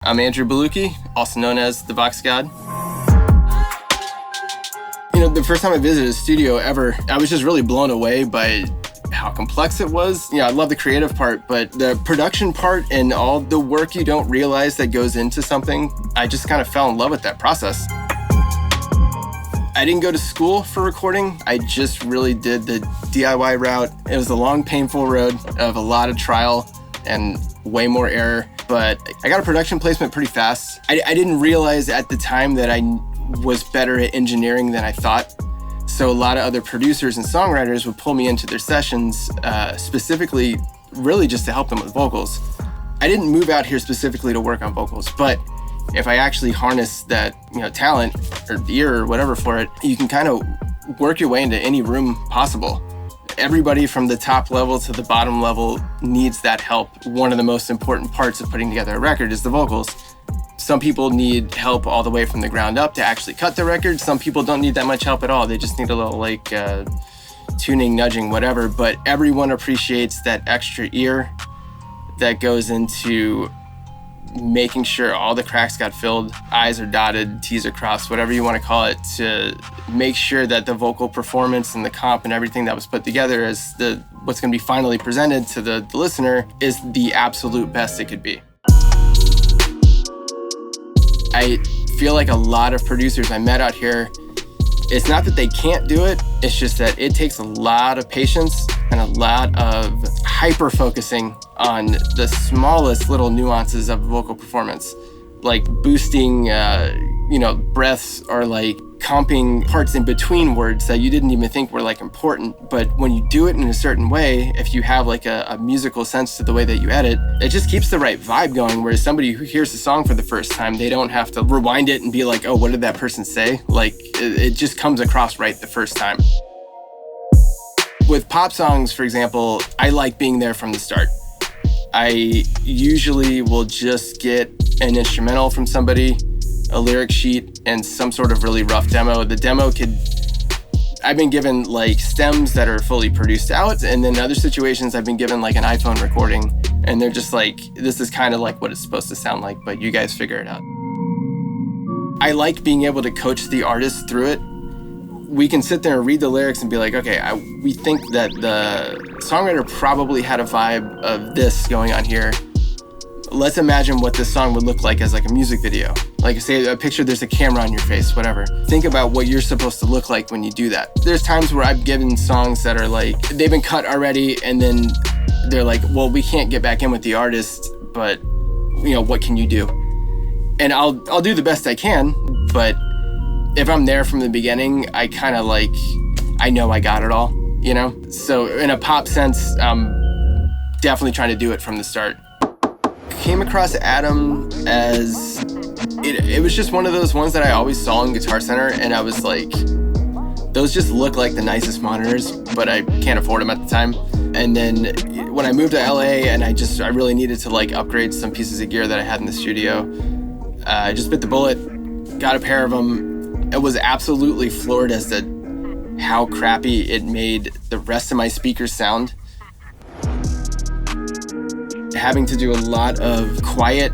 I'm Andrew Bolooki, also known as the Voxgod. The first time I visited a studio ever, I was just really blown away by how complex it was. I love the creative part, but the production part and all the work you don't realize that goes into something, I just kind of fell in love with that process. I didn't go to school for recording. I just really did the DIY route. It was a long, painful road of a lot of trial and way more error, but I got a production placement pretty fast. I didn't realize at the time that I was better at engineering than I thought. So a lot of other producers and songwriters would pull me into their sessions, specifically really just to help them with vocals. I didn't move out here specifically to work on vocals, but if I actually harness that, talent or ear or whatever for it, you can kind of work your way into any room possible. Everybody from the top level to the bottom level needs that help. One of the most important parts of putting together a record is the vocals. Some people need help all the way from the ground up to actually cut the record. Some people don't need that much help at all. They just need a little tuning, nudging, whatever. But everyone appreciates that extra ear that goes into making sure all the cracks got filled, I's are dotted, T's are crossed, whatever you want to call it, to make sure that the vocal performance and the comp and everything that was put together as what's going to be finally presented to the listener is the absolute best it could be. I feel like a lot of producers I met out here, it's not that they can't do it, it's just that it takes a lot of patience and a lot of hyper-focusing on the smallest little nuances of vocal performance, like boosting, breaths or like comping parts in between words that you didn't even think were important. But when you do it in a certain way, if you have a musical sense to the way that you edit, it just keeps the right vibe going. Whereas somebody who hears the song for the first time, they don't have to rewind it and be like, oh, what did that person say? It just comes across right the first time. With pop songs, for example, I like being there from the start. I usually will just get an instrumental from somebody, a lyric sheet, and some sort of really rough demo. The demo I've been given stems that are fully produced out, and then in other situations I've been given an iPhone recording, and they're just this is kind of what it's supposed to sound like, but you guys figure it out. I like being able to coach the artist through it. We can sit there and read the lyrics and be like, okay, we think that the songwriter probably had a vibe of this going on here. Let's imagine what this song would look like as a music video. Say a picture, there's a camera on your face, whatever. Think about what you're supposed to look like when you do that. There's times where I've given songs that are they've been cut already, and then they're well, we can't get back in with the artist, but what can you do? And I'll do the best I can, but if I'm there from the beginning, I kind of I know I got it all, So in a pop sense, I'm definitely trying to do it from the start. Came across Atom as, it was just one of those ones that I always saw in Guitar Center, and I was those just look like the nicest monitors, but I can't afford them at the time. And then when I moved to LA and I really needed to upgrade some pieces of gear that I had in the studio, I just bit the bullet, got a pair of them. I was absolutely floored as to how crappy it made the rest of my speakers sound. Having to do a lot of quiet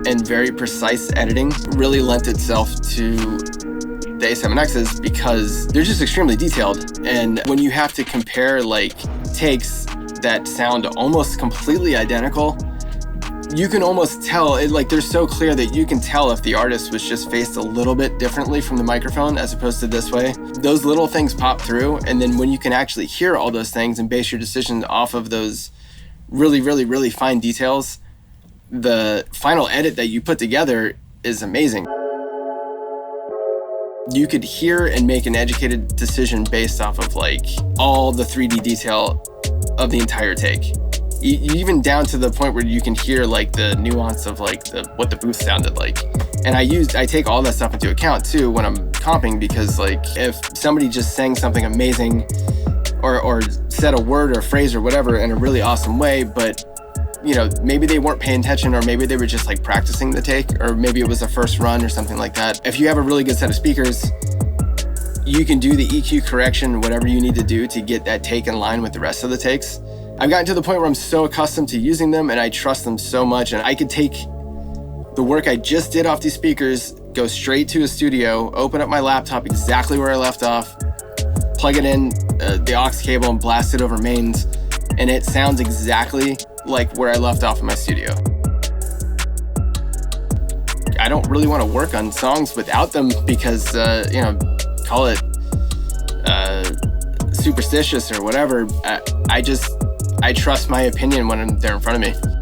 and very precise editing really lent itself to the A7Xs because they're just extremely detailed. And when you have to compare takes that sound almost completely identical, you can almost tell, they're so clear that you can tell if the artist was just faced a little bit differently from the microphone as opposed to this way. Those little things pop through, and then when you can actually hear all those things and base your decision off of those really, really, really fine details, the final edit that you put together is amazing. You could hear and make an educated decision based off of all the 3D detail of the entire take. Even down to the point where you can hear the nuance of what the booth sounded like. And I take all that stuff into account too when I'm comping, because if somebody just sang something amazing or said a word or a phrase or whatever in a really awesome way, but maybe they weren't paying attention, or maybe they were just practicing the take, or maybe it was a first run or something like that. If you have a really good set of speakers, you can do the EQ correction, whatever you need to do to get that take in line with the rest of the takes. I've gotten to the point where I'm so accustomed to using them and I trust them so much, and I could take the the work I just did off these speakers, go straight to a studio, open up my laptop exactly where I left off, plug it in the aux cable and blast it over mains, and it sounds exactly like where I left off in my studio. I don't really want to work on songs without them because, call it superstitious or whatever. I trust my opinion when they're in front of me.